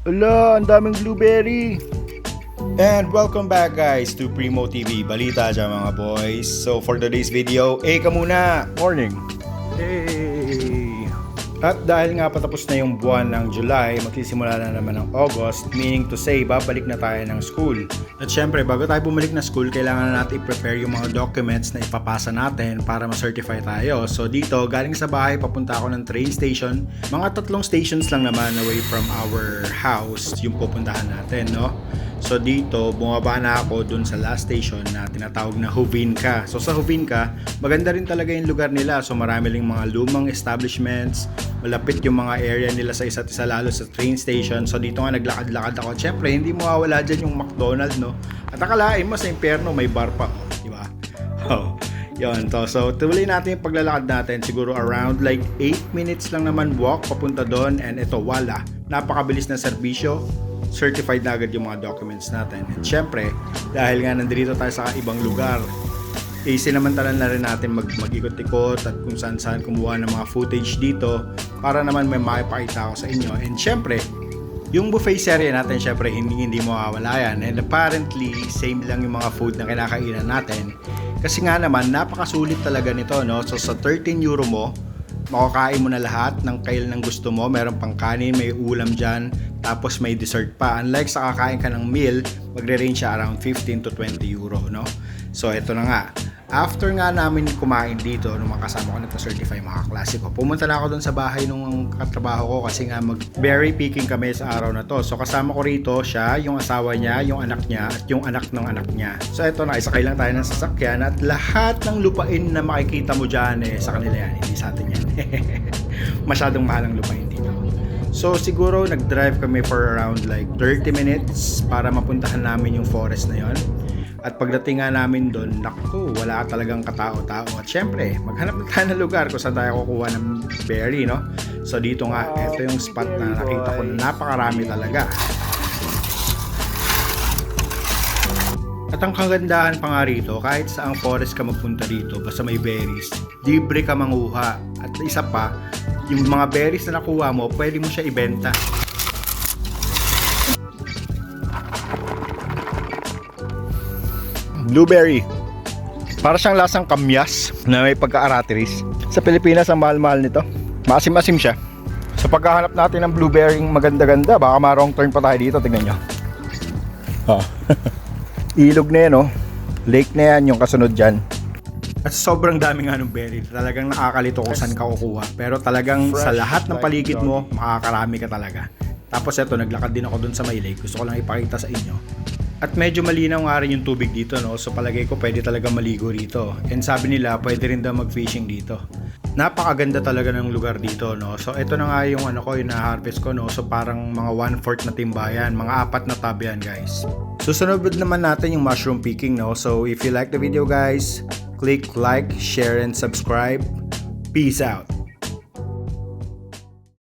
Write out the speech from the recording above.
Ala, ang daming blueberry. And welcome back guys to Primo TV. Balita dyan mga boys. So for today's video, ka muna! Morning. Hey. At dahil nga patapos na yung buwan ng July, magsisimula na naman ng August, meaning to say, babalik na tayo ng school. At syempre, bago tayo bumalik na school, kailangan na natin i-prepare yung mga documents na ipapasa natin para ma-certify tayo. So dito, galing sa bahay, papunta ako ng train station. Mga 3 stations lang naman away from our house yung pupuntahan natin, no? So dito, bumaba na ako dun sa last station na tinatawag na Hovinka. So sa Hovinka, maganda rin talaga yung lugar nila. So marami ring mga lumang establishments, malapit yung mga area nila sa isa't isa, lalo sa train station. So dito nga naglakad-lakad ako. Siyempre, hindi mawawala dyan yung McDonald's, no? At akalain mo sa impyerno, may bar pa, di ba? Oh, yun to. So tuloy natin yung paglalakad natin. Siguro around like 8 minutes lang naman walk papunta doon. And ito, wala. Napakabilis na serbisyo. Certified na agad yung mga documents natin. And syempre, dahil nga nandito tayo sa ibang lugar, sinamantalan na rin natin mag-ikot-ikot at kung saan-saan kumuha ng mga footage dito para naman may makipakita ako sa inyo. And syempre, yung buffet serye natin, syempre hindi mawawala yan. And apparently, same lang yung mga food na kinakainan natin. Kasi nga naman, napakasulit talaga nito, no? So sa 13 euro mo, makakain mo na lahat ng kailan ng gusto mo. Meron pang kanin, may ulam dyan, tapos may dessert pa. Unlike sa kakain ka ng meal, magre-range siya around 15 to 20 euro, no? So ito na nga. After nga namin kumain dito, nung mga kasama ko nagpa-certify mga klase ko, pumunta na ako dun sa bahay nung katrabaho ko kasi nga berry picking kami sa araw na to. So kasama ko rito siya, yung asawa niya, yung anak niya, at yung anak ng anak niya. So ito na, isakay lang tayo ng sasakyan at lahat ng lupain na makikita mo dyan, sa kanila yan, hindi sa atin yan. Masyadong mahal ang lupain dito. So siguro nag-drive kami for around like 30 minutes para mapuntahan namin yung forest na yon. At pagdating nga namin doon, naku, wala talagang katao-tao. At syempre, maghanap na tayo ng lugar kung saan tayo kukuha ng berry, no? So dito nga, ito yung spot na nakita ko na napakarami talaga. At ang kagandahan pa nga rito, kahit saang forest ka magpunta dito, basta may berries, libre ka manguha. At isa pa, yung mga berries na nakuha mo, pwede mo siya ibenta. Blueberry. Para siyang lasang kamyas na may pagka-aratiris. Sa Pilipinas, ang mahal-mahal nito. Maasim-asim siya. Sa paghahanap natin ng blueberry maganda-ganda, baka ma-wrong turn pa tayo dito. Tingnan nyo. Oh. Ilog na yan, oh. Lake na yan, yung kasunod dyan. At sobrang dami nga ng berry. Talagang nakakalito kung saan ka kukuha. Pero talagang sa lahat ng paligid mo, makakarami ka talaga. Tapos eto, naglakad din ako dun sa may lake. Gusto ko lang ipakita sa inyo. At medyo malinaw nga rin yung tubig dito, no? So palagay ko pwede talaga maligo rito. And sabi nila pwede rin daw mag-fishing dito. Napakaganda talaga ng lugar dito, no? So ito na nga yung yung na-harvest ko, no? So parang mga 1/4 na timbayan, mga 4 na tab yan, guys. Susunod naman natin yung mushroom picking, no? So if you like the video, guys, click like, share, and subscribe. Peace out!